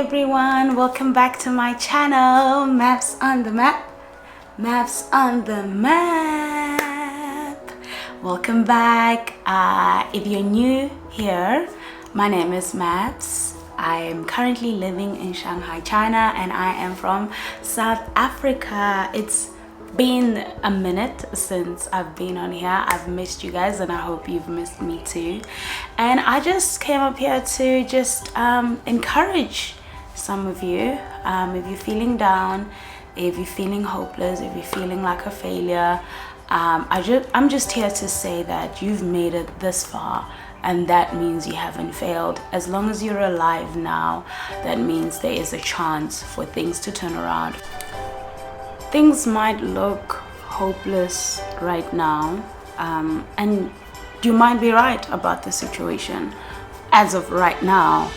everyone, welcome back to my channel, Maps on the Map. Maps on the Map. Welcome back. If you're new here, my name is Maps. I am currently living in Shanghai, China, and I am from South Africa. It's been a minute since I've been on here. I've missed you guys and I hope you've missed me too. And I just came up here to just encourage some of you. If you're feeling down, if you're feeling hopeless, if you're feeling like a failure, I'm just here to say that you've made it this far, and that means you haven't failed. As long as you're alive now, that means there is a chance for things to turn around. Things might look hopeless right now, and you might be right about the situation as of right now,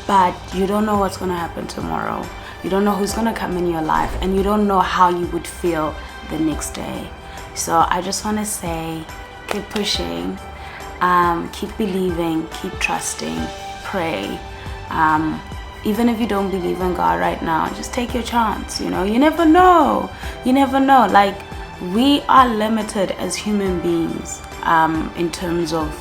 but you don't know what's going to happen tomorrow. You don't know who's going to come in your life, and you don't know how you would feel the next day. So I just want to say, keep pushing, keep believing, keep trusting, pray. Even if you don't believe in God right now, just take your chance. You never know. Like, we are limited as human beings in terms of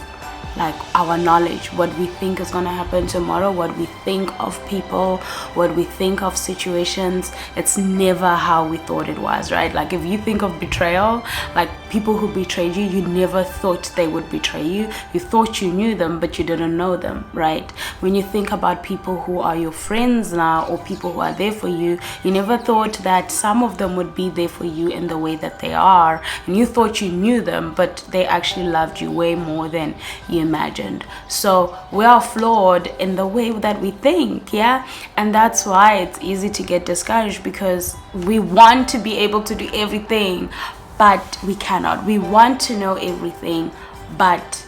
like our knowledge, what we think is going to happen tomorrow, what we think of people, what we think of situations. It's never how we thought it was, right? Like, if you think of betrayal, like people who betrayed you, you never thought they would betray you. You thought you knew them, but you didn't know them, right? When you think about people who are your friends now, or people who are there for you, you never thought that some of them would be there for you in the way that they are, and you thought you knew them, but they actually loved you way more than you imagined. So we are flawed in the way that we think, yeah, and that's why it's easy to get discouraged, because we want to be able to do everything, but we cannot. We want to know everything, but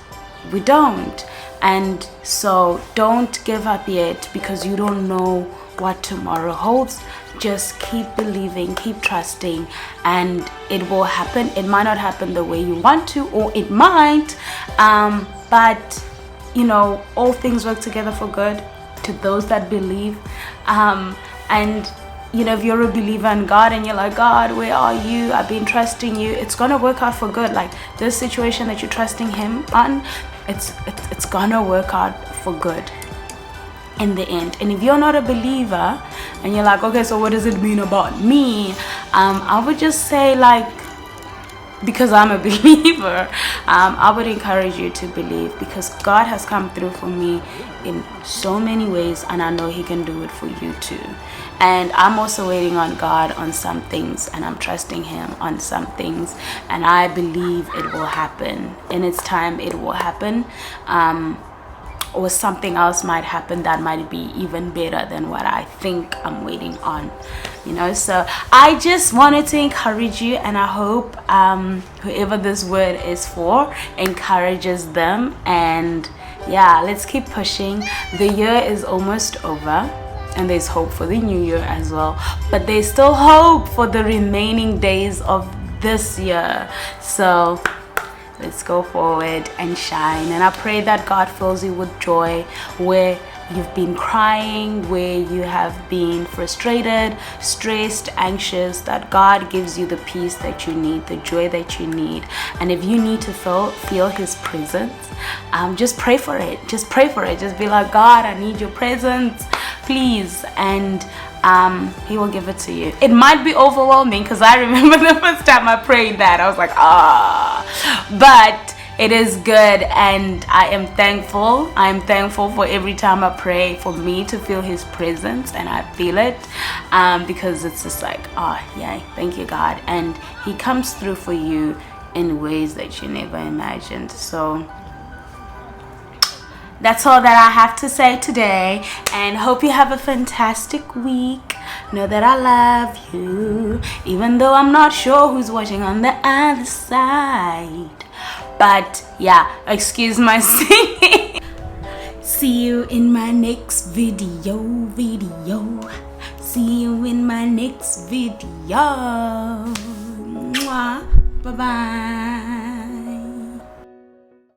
we don't. And so don't give up yet, because you don't know what tomorrow holds. Just keep believing, keep trusting, and it will happen. It might not happen the way you want to, or it might, but all things work together for good to those that believe. And if you're a believer in God and you're like, God, where are you? I've been trusting you. It's gonna work out for good. Like, this situation that you're trusting Him on, it's gonna work out for good in the end. And if you're not a believer and you're like, okay, so what does it mean about me? I would just say, like, because I'm a believer, I would encourage you to believe, because God has come through for me in so many ways, and I know He can do it for you too. And I'm also waiting on God on some things, and I'm trusting Him on some things, and I believe it will happen. In its time, it will happen. Or something else might happen that might be even better than what I think I'm waiting on. So I just wanted to encourage you, and I hope whoever this word is for encourages them. And yeah, let's keep pushing. The year is almost over, and there's hope for the new year as well, but there's still hope for the remaining days of this year. So let's go forward and shine. And I pray that God fills you with joy where you've been crying, where you have been frustrated, stressed, anxious, that God gives you the peace that you need, the joy that you need. And if you need to feel His presence, just pray for it. Just pray for it. Just be like, God, I need your presence, please. And He will give it to you. It might be overwhelming, because I remember the first time I prayed that, I was like, but it is good, and I am thankful. I am thankful for every time I pray for me to feel His presence, and I feel it, because it's just like, yeah, thank you, God. And He comes through for you in ways that you never imagined. So that's all that I have to say today, and hope you have a fantastic week. Know that I love you, even though I'm not sure who's watching on the other side. But yeah, excuse my singing. See you in my next video. See you in my next video. Mwah. Bye bye.